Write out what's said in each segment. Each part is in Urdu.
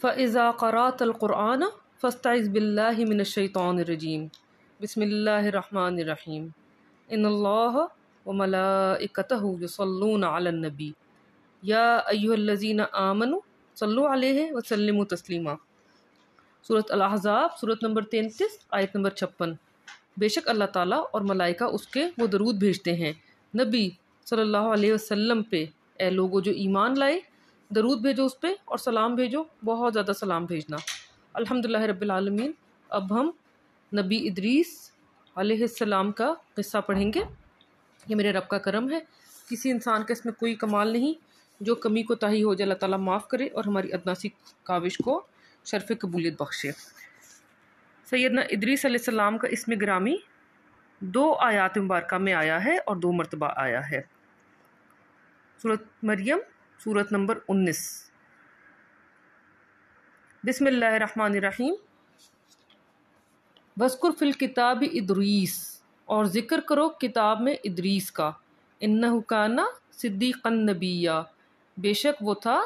فَإِذَا قَرَأْتَ الْقُرْآنَ فَاسْتَعِذْ بِاللَّهِ مِنَ الشَّيْطَانِ الرَّجِيمِ بسم اللہ الرحمن الرحیم ان اللہ وملائکتہ یصلون علی النبی یا ایھا الذین آمنوا صلوا علیہ وسلموا تسلیما۔ سورۃ الاحزاب، سورۃ نمبر 33، آیت نمبر 56۔ بے شک اللہ تعالیٰ اور ملائکہ اس کے وہ درود بھیجتے ہیں نبی صلی اللہ علیہ وسلم پہ۔ اے لوگو جو ایمان لائے، درود بھیجو اس پہ اور سلام بھیجو، بہت زیادہ سلام بھیجنا۔ الحمدللہ رب العالمین۔ اب ہم نبی ادریس علیہ السلام کا قصہ پڑھیں گے۔ یہ میرے رب کا کرم ہے، کسی انسان کا اس میں کوئی کمال نہیں۔ جو کمی کوتاہی ہو جائے اللہ تعالیٰ معاف کرے اور ہماری ادنا سی کاوش کو شرف قبولیت بخشے۔ سیدنا ادریس علیہ السلام کا اسم گرامی 2 آیات مبارکہ میں آیا ہے اور 2 مرتبہ آیا ہے۔ سورۃ مریم، سورۃ نمبر 19۔ بسم اللہ الرحمن الرحیم۔ وَاذْكُرْ فِي الْكِتَابِ ادریس، اور ذکر کرو کتاب میں ادریس کا۔ اِنَّهُ كَانَ صِدِّيقًا نَبِيًّا، بے شک وہ تھا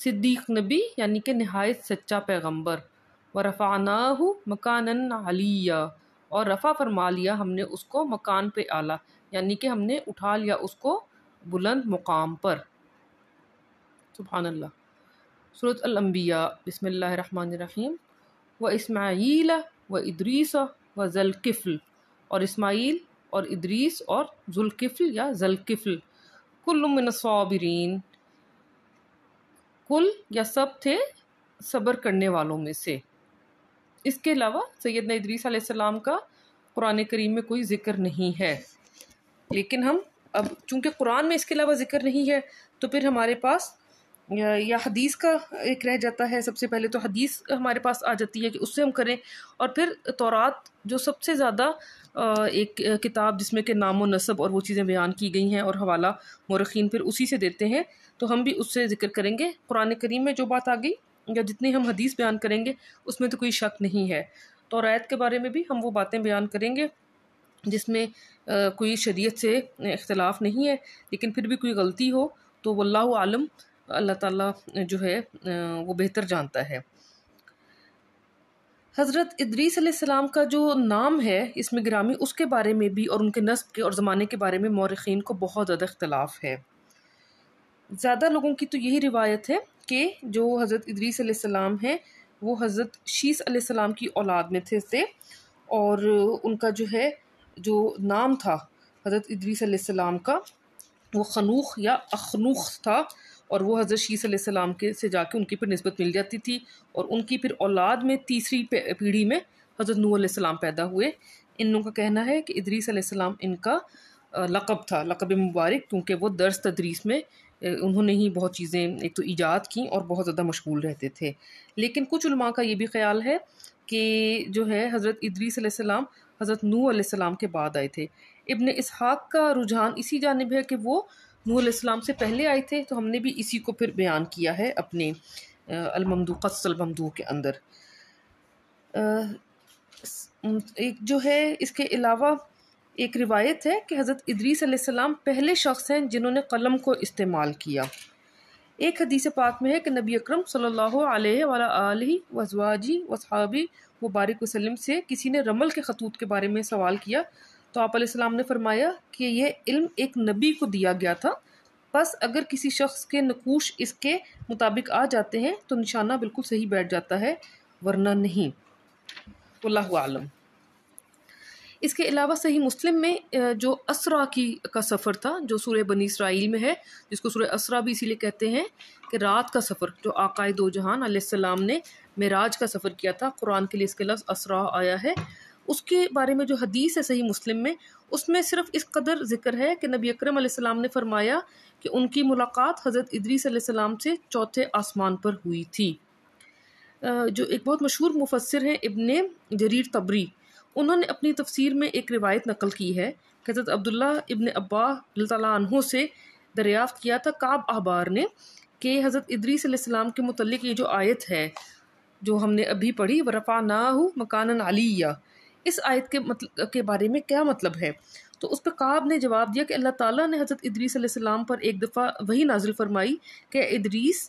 صدیق نبی یعنی کہ نہایت سچا پیغمبر۔ وَرَفَعْنَاهُ مَكَانًا عَلِيًّا، اور رفع فرما لیا ہم نے اس کو مکان پہ اعلیٰ، یعنی کہ ہم نے اٹھا لیا اس کو بلند مقام پر۔ سبحان اللہ۔ سورۃ الانبیاء، بسم اللہ الرحمن الرحیم۔ وَإِسْمَاعِيلَ وَإِدْرِيسَ وَذَا الْكِفْلِ، اور اسماعیل اور ادریس اور ذوالکفل یا ذوالکفل، کل من الصابرین، کل یا سب تھے صبر کرنے والوں میں سے۔ اس کے علاوہ سیدنا ادریس علیہ السلام کا قرآن کریم میں کوئی ذکر نہیں ہے، لیکن ہم اب چونکہ قرآن میں اس کے علاوہ ذکر نہیں ہے تو پھر ہمارے پاس یا حدیث کا ایک رہ جاتا ہے۔ سب سے پہلے تو حدیث ہمارے پاس آ جاتی ہے کہ اس سے ہم کریں، اور پھر تورات جو سب سے زیادہ ایک کتاب جس میں کہ نام و نسب اور وہ چیزیں بیان کی گئی ہیں اور حوالہ مورخین پھر اسی سے دیتے ہیں، تو ہم بھی اس سے ذکر کریں گے۔ قرآن کریم میں جو بات آ گئی یا جتنی ہم حدیث بیان کریں گے اس میں تو کوئی شک نہیں ہے۔ تورات کے بارے میں بھی ہم وہ باتیں بیان کریں گے جس میں کوئی شریعت سے اختلاف نہیں ہے، لیکن پھر بھی کوئی غلطی ہو تو واللہ عالم، اللہ تعالیٰ جو ہے وہ بہتر جانتا ہے۔ حضرت ادریس علیہ السلام کا جو نام ہے اس میں گرامی، اس کے بارے میں بھی اور ان کے نسب کے اور زمانے کے بارے میں مورخین کو بہت زیادہ اختلاف ہے۔ زیادہ لوگوں کی تو یہی روایت ہے کہ جو حضرت ادریس علیہ السلام ہیں وہ حضرت شیس علیہ السلام کی اولاد میں تھے اور ان کا جو ہے جو نام تھا حضرت ادریس علیہ السلام کا وہ خنوخ یا اخنوخ تھا، اور وہ حضرت شیس علیہ السلام کے سے جا کے ان کی پھر نسبت مل جاتی تھی، اور ان کی پھر اولاد میں تیسری پیڑھی میں حضرت نوح علیہ السلام پیدا ہوئے۔ ان لوگوں کا کہنا ہے کہ ادریس علیہ السلام ان کا لقب تھا، لقب مبارک، کیونکہ وہ درس تدریس میں انہوں نے ہی بہت چیزیں ایک تو ایجاد کیں اور بہت زیادہ مشغول رہتے تھے۔ لیکن کچھ علماء کا یہ بھی خیال ہے کہ جو ہے حضرت ادریس علیہ السلام حضرت نوح علیہ السلام کے بعد آئے تھے۔ ابن اسحاق کا رجحان اسی جانب ہے کہ وہ نوح علیہ السلام سے پہلے آئے تھے، تو ہم نے بھی اسی کو پھر بیان کیا ہے اپنے الممدوح قصص الممدوح کے اندر۔ ایک جو ہے اس کے علاوہ ایک روایت ہے کہ حضرت ادریس علیہ السلام پہلے شخص ہیں جنہوں نے قلم کو استعمال کیا۔ ایک حدیث پاک میں ہے کہ نبی اکرم صلی اللہ علیہ وآلہ آلہ وازواجہ واصحابہ مبارک وسلم سے کسی نے رمل کے خطوط کے بارے میں سوال کیا، تو آپ علیہ السلام نے فرمایا کہ یہ علم ایک نبی کو دیا گیا تھا، بس اگر کسی شخص کے نقوش اس کے مطابق آ جاتے ہیں تو نشانہ بالکل صحیح بیٹھ جاتا ہے، ورنہ نہیں۔ واللہ اعلم۔ اس کے علاوہ صحیح مسلم میں جو اسرا کا سفر تھا جو سورہ بنی اسرائیل میں ہے، جس کو سورہ اسرا بھی اسی لیے کہتے ہیں کہ رات کا سفر، جو آقا دو جہان علیہ السلام نے معراج کا سفر کیا تھا، قرآن کے لیے اس کے لفظ اسرا آیا ہے۔ اس کے بارے میں جو حدیث ہے صحیح مسلم میں، اس میں صرف اس قدر ذکر ہے کہ نبی اکرم علیہ السلام نے فرمایا کہ ان کی ملاقات حضرت ادریس علیہ السلام سے 4تھے آسمان پر ہوئی تھی۔ جو ایک بہت مشہور مفسر ہیں ابن جریر طبری، انہوں نے اپنی تفسیر میں ایک روایت نقل کی ہے کہ حضرت عبداللہ ابن عبا رضی اللہ عنہ سے دریافت کیا تھا کعب احبار نے کہ حضرت ادریس علیہ السلام کے متعلق یہ جو آیت ہے جو ہم نے ابھی پڑھی وَرَفَعْنَاهُ مَكَانًا عَلِيًّا، اس آیت کے بارے میں کیا مطلب ہے؟ تو اس پہ کعب نے جواب دیا کہ اللہ تعالیٰ نے حضرت ادریس علیہ السلام پر ایک دفعہ وحی نازل فرمائی کہ ادریس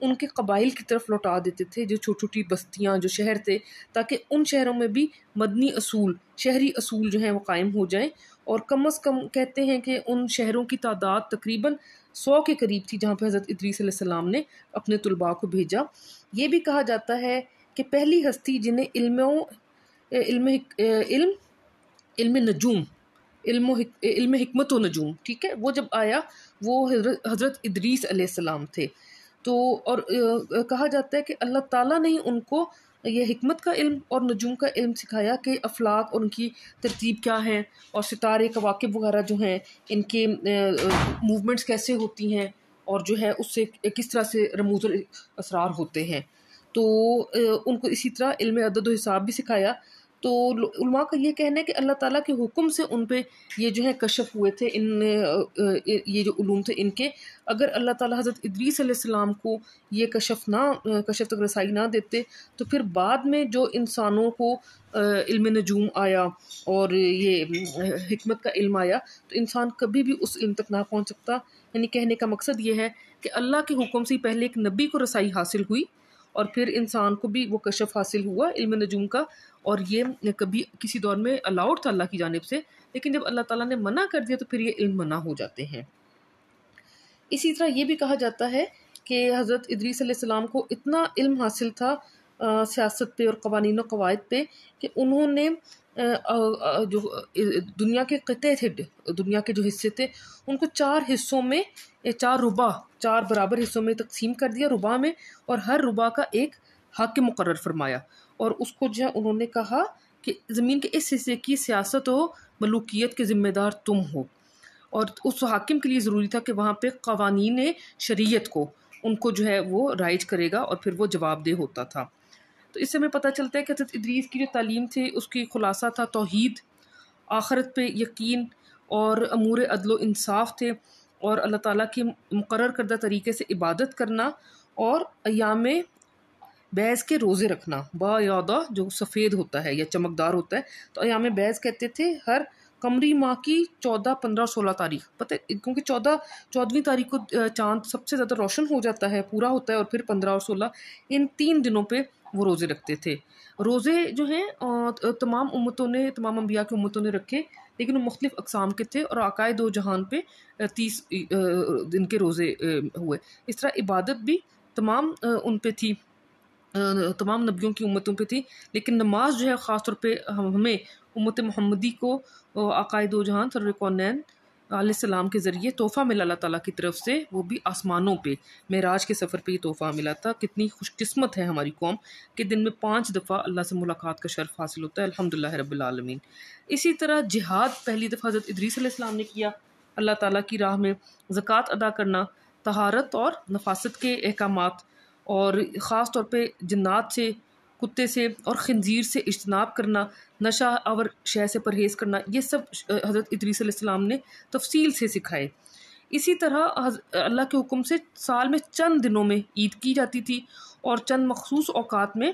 ان کے قبائل کی طرف لوٹا دیتے تھے، جو چھوٹی چھوٹی بستیاں جو شہر تھے، تاکہ ان شہروں میں بھی مدنی اصول، شہری اصول جو ہیں وہ قائم ہو جائیں۔ اور کم از کم کہتے ہیں کہ ان شہروں کی تعداد تقریباً 100 کے قریب تھی جہاں پہ حضرت ادریس علیہ السلام نے اپنے طلباء کو بھیجا۔ یہ بھی کہا جاتا ہے کہ پہلی ہستی جنہیں علم نجوم، علم حکمت و نجوم، ٹھیک ہے، وہ جب آیا وہ حضرت ادریس علیہ السلام تھے۔ تو اور کہا جاتا ہے کہ اللہ تعالیٰ نے ان کو یہ حکمت کا علم اور نجوم کا علم سکھایا کہ افلاک اور ان کی ترتیب کیا ہے، اور ستارے کواکب وغیرہ جو ہیں ان کے موومنٹس کیسے ہوتی ہیں، اور جو ہے اس سے کس طرح سے رموز اور اسرار ہوتے ہیں۔ تو ان کو اسی طرح علم عدد و حساب بھی سکھایا۔ تو علماء کا یہ کہنا ہے کہ اللہ تعالیٰ کے حکم سے ان پہ یہ جو ہے کشف ہوئے تھے، یہ جو علوم تھے ان کے۔ اگر اللہ تعالیٰ حضرت ادریس علیہ السلام کو یہ کشف تک رسائی نہ دیتے تو پھر بعد میں جو انسانوں کو علم نجوم آیا اور یہ حکمت کا علم آیا تو انسان کبھی بھی اس علم تک نہ پہنچ سکتا۔ یعنی کہنے کا مقصد یہ ہے کہ اللہ کے حکم سے پہلے ایک نبی کو رسائی حاصل ہوئی اور پھر انسان کو بھی وہ کشف حاصل ہوا علم نجوم کا، اور یہ کبھی کسی دور میں الاؤڈ تھا اللہ کی جانب سے، لیکن جب اللہ تعالیٰ نے منع کر دیا تو پھر یہ علم منع ہو جاتے ہیں۔ اسی طرح یہ بھی کہا جاتا ہے کہ حضرت ادریس علیہ السلام کو اتنا علم حاصل تھا سیاست پہ اور قوانین و قواعد پہ کہ انہوں نے جو دنیا کے قطعے تھے، دنیا کے جو حصے تھے ان کو 4 حصوں میں، 4 برابر حصوں میں تقسیم کر دیا، ربع میں، اور ہر ربع کا ایک حاکم مقرر فرمایا، اور اس کو جو ہے انہوں نے کہا کہ زمین کے اس حصے کی سیاست و ملوکیت کے ذمہ دار تم ہو، اور اس حاکم کے لیے ضروری تھا کہ وہاں پہ قوانین شریعت کو ان کو جو ہے وہ رائج کرے گا، اور پھر وہ جواب دہ ہوتا تھا۔ تو اس سے ہمیں پتہ چلتا ہے کہ حضرت ادریس کی جو تعلیم تھی اس کی خلاصہ تھا توحید، آخرت پہ یقین، اور امور عدل و انصاف تھے، اور اللہ تعالیٰ کی مقرر کردہ طریقے سے عبادت کرنا، اور ایام بیض کے روزے رکھنا، با یادہ جو سفید ہوتا ہے یا چمکدار ہوتا ہے، تو ایام بیض کہتے تھے ہر قمری ماہ کی 14، 15 اور 16 تاریخ، پتہ کیونکہ 14ویں تاریخ کو چاند سب سے زیادہ روشن ہو جاتا ہے، پورا ہوتا ہے، اور پھر 15 اور 16 ان 3 دنوں پہ وہ روزے رکھتے تھے۔ روزے جو ہیں تمام تمام انبیاء کی امتوں نے رکھے، لیکن وہ مختلف اقسام کے تھے، اور آقائے دو جہان پہ 30 دن کے روزے ہوئے۔ اس طرح عبادت بھی تمام ان پہ تھی، تمام نبیوں کی امتوں پہ تھی، لیکن نماز جو ہے خاص طور پہ ہمیں امت محمدی کو آقائے دو جہان سرور کونین علیہ السلام کے ذریعے تحفہ ملا اللہ تعالیٰ کی طرف سے، وہ بھی آسمانوں پہ معراج کے سفر پہ یہ تحفہ ملا تھا۔ کتنی خوش قسمت ہے ہماری قوم کہ دن میں 5 دفعہ اللہ سے ملاقات کا شرف حاصل ہوتا ہے، الحمدللہ رب العالمین۔ اسی طرح جہاد پہلی دفعہ حضرت ادریس علیہ السلام نے کیا، اللہ تعالیٰ کی راہ میں زکوٰۃ ادا کرنا، طہارت اور نفاست کے احکامات، اور خاص طور پہ جنات سے، کتے سے اور خنزیر سے اجتناب کرنا، نشہ آور شے سے پرہیز کرنا، یہ سب حضرت ادریس علیہ السلام نے تفصیل سے سکھائے۔ اسی طرح اللہ کے حکم سے سال میں چند دنوں میں عید کی جاتی تھی، اور چند مخصوص اوقات میں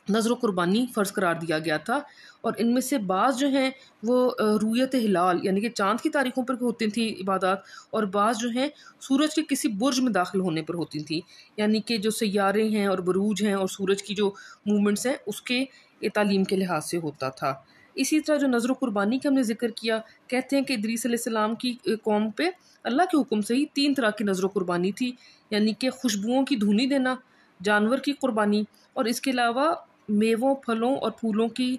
نذر و قربانی فرض قرار دیا گیا تھا، اور ان میں سے بعض جو ہیں وہ رویت ہلال یعنی کہ چاند کی تاریخوں پر ہوتی تھیں عبادات، اور بعض جو ہیں سورج کے کسی برج میں داخل ہونے پر ہوتی تھیں، یعنی کہ جو سیارے ہیں اور بروج ہیں اور سورج کی جو موومنٹس ہیں اس کے تعلیم کے لحاظ سے ہوتا تھا۔ اسی طرح جو نذر و قربانی کا ہم نے ذکر کیا، کہتے ہیں کہ ادریس علیہ السلام کی قوم پہ اللہ کے حکم سے ہی 3 طرح کی نذر و قربانی تھی، یعنی کہ خوشبوؤں کی دھونی دینا، جانور کی قربانی، اور اس کے علاوہ میووں، پھلوں اور پھولوں کی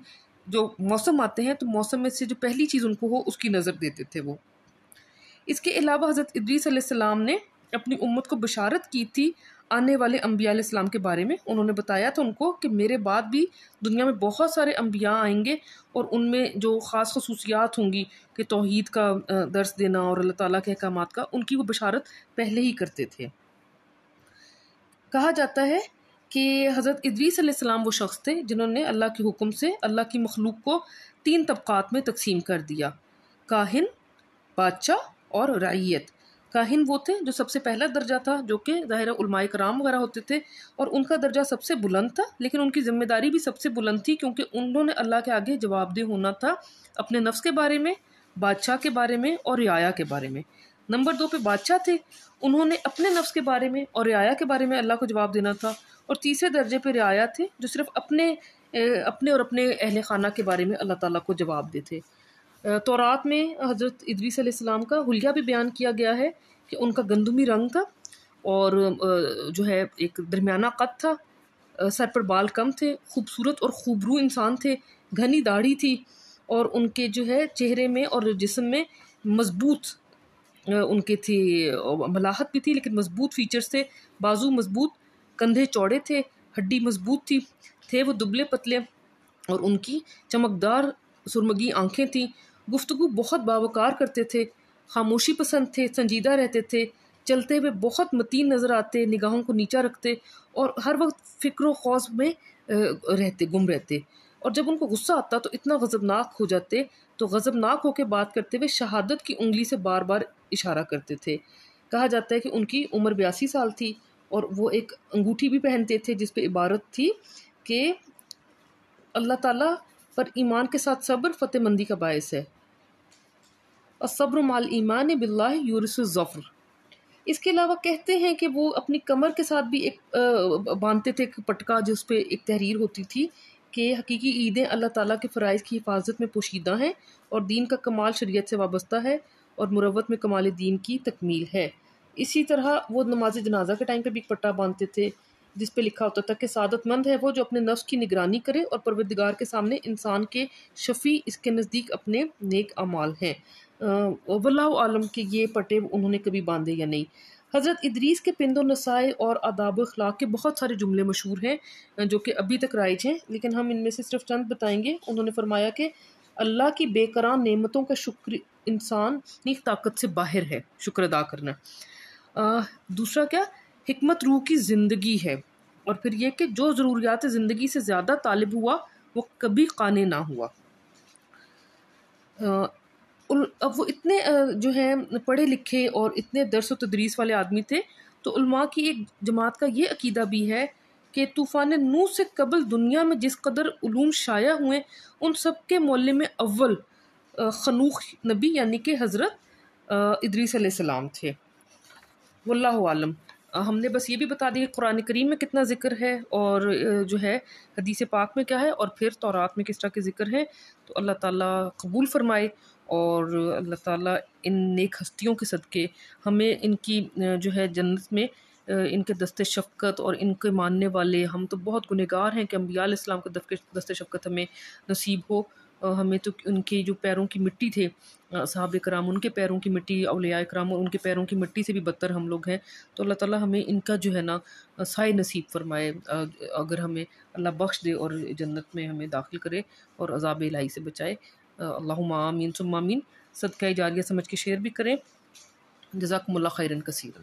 جو موسم آتے ہیں تو موسم میں سے جو پہلی چیز ان کو ہو اس کی نظر دیتے تھے وہ۔ اس کے علاوہ حضرت ادریس علیہ السلام نے اپنی امت کو بشارت کی تھی آنے والے انبیاء علیہ السلام کے بارے میں۔ انہوں نے بتایا تھا ان کو کہ میرے بعد بھی دنیا میں بہت سارے انبیاء آئیں گے، اور ان میں جو خاص خصوصیات ہوں گی کہ توحید کا درس دینا اور اللہ تعالیٰ کے احکامات کا، ان کی وہ بشارت پہلے ہی کرتے تھے۔ کہا جاتا ہے کہ حضرت ادریس علیہ السلام وہ شخص تھے جنہوں نے اللہ کے حکم سے اللہ کی مخلوق کو 3 طبقات میں تقسیم کر دیا: کاہن، بادشاہ اور رعیت۔ کاہن وہ تھے جو سب سے پہلا درجہ تھا، جو کہ ظاہر علماء کرام وغیرہ ہوتے تھے، اور ان کا درجہ سب سے بلند تھا، لیکن ان کی ذمہ داری بھی سب سے بلند تھی، کیونکہ انہوں نے اللہ کے آگے جواب دہ ہونا تھا اپنے نفس کے بارے میں، بادشاہ کے بارے میں اور رعایا کے بارے میں۔ نمبر 2 پہ بادشاہ تھے، انہوں نے اپنے نفس کے بارے میں اور رعایا کے بارے میں اللہ کو جواب دینا تھا، اور تیسرے درجے پہ رعایا تھے جو صرف اپنے اور اپنے اہل خانہ کے بارے میں اللہ تعالیٰ کو جواب دیتے۔ تورات میں حضرت ادریس علیہ السلام کا حلیہ بھی بیان کیا گیا ہے کہ ان کا گندمی رنگ تھا، اور جو ہے ایک درمیانہ قد تھا، سر پر بال کم تھے، خوبصورت اور خوبرو انسان تھے، گھنی داڑھی تھی، اور ان کے جو ہے چہرے میں اور جسم میں مضبوط ان کے تھی، ملاحت بھی تھی لیکن مضبوط فیچرز تھے، بازو مضبوط، کندھے چوڑے تھے، ہڈی مضبوط تھے وہ دبلے پتلے، اور ان کی چمکدار سرمگی آنکھیں تھیں، گفتگو بہت باوقار کرتے تھے، خاموشی پسند تھے، سنجیدہ رہتے تھے، چلتے ہوئے بہت متین نظر آتے، نگاہوں کو نیچا رکھتے اور ہر وقت فکر و خوض میں گم رہتے، اور جب ان کو غصہ آتا تو اتنا غضبناک ہو جاتے تو غضبناک ہو کے بات کرتے ہوئے شہادت کی انگلی سے بار بار اشارہ کرتے تھے۔ کہا جاتا ہے کہ ان کی عمر 82 سال تھی، اور وہ ایک انگوٹھی بھی پہنتے تھے جس پہ عبارت تھی کہ اللہ تعالیٰ پر ایمان کے ساتھ صبر فتح مندی کا باعث ہے، الصبر مع الایمان باللہ یورث الظفر۔ اس کے علاوہ کہتے ہیں کہ وہ اپنی کمر کے ساتھ بھی ایک باندھتے تھے ایک پٹکا جس پہ ایک تحریر ہوتی تھی کہ حقیقی عیدیں اللہ تعالیٰ کے فرائض کی حفاظت میں پوشیدہ ہیں، اور دین کا کمال شریعت سے وابستہ ہے، اور مروت میں کمال دین کی تکمیل ہے۔ اسی طرح وہ نماز جنازہ کے ٹائم پہ بھی ایک پٹا باندھتے تھے جس پہ لکھا ہوتا تھا کہ سعادت مند ہے وہ جو اپنے نفس کی نگرانی کرے اور پروردگار کے سامنے انسان کے شفیع اس کے نزدیک اپنے نیک اعمال ہیں۔ واللہ عالم کہ یہ پٹے انہوں نے کبھی باندھے یا نہیں۔ حضرت ادریس کے پند و نصائح اور آداب و اخلاق کے بہت سارے جملے مشہور ہیں جو کہ ابھی تک رائج ہیں، لیکن ہم ان میں سے صرف چند بتائیں گے۔ انہوں نے فرمایا کہ اللہ کی بے کران نعمتوں کا شکر انسان کی طاقت سے باہر ہے، شکر ادا کرنا۔ دوسرا کیا؟ حکمت روح کی زندگی ہے، اور پھر یہ کہ جو ضروریات زندگی سے زیادہ طالب ہوا وہ کبھی قانع نہ ہوا۔ اب وہ اتنے جو ہے پڑھے لکھے اور اتنے درس و تدریس والے آدمی تھے، تو علماء کی ایک جماعت کا یہ عقیدہ بھی ہے کہ طوفان نوح سے قبل دنیا میں جس قدر علوم شائع ہوئے ان سب کے معلم اول خنوخ نبی یعنی کہ حضرت ادریس علیہ السلام تھے۔ واللہ عالم۔ ہم نے بس یہ بھی بتا دیا کہ قرآن کریم میں کتنا ذکر ہے اور جو ہے حدیث پاک میں کیا ہے، اور پھر تورات میں کس طرح کے ذکر ہیں، تو اللہ تعالیٰ قبول فرمائے، اور اللہ تعالیٰ ان نیک ہستیوں کے صدقے ہمیں ان کی جو ہے جنت میں ان کے دست شفقت اور ان کے ماننے والے، ہم تو بہت گنہگار ہیں کہ انبیاء علیہ السلام کا دست شفقت ہمیں نصیب ہو۔ ہمیں تو ان کے جو پیروں کی مٹی تھے صحابہ کرام، ان کے پیروں کی مٹی، اولیاء کرام اور ان کے پیروں کی مٹی سے بھی بدتر ہم لوگ ہیں، تو اللہ تعالیٰ ہمیں ان کا جو ہے نا سائے نصیب فرمائے، اگر ہمیں اللہ بخش دے اور جنت میں ہمیں داخل کرے اور عذاب الہی سے بچائے۔ اللہم آمین ثم آمین۔ صدقہ جاریہ سمجھ کے شیئر بھی کریں۔ جزاکم اللہ خیرا کثیرا۔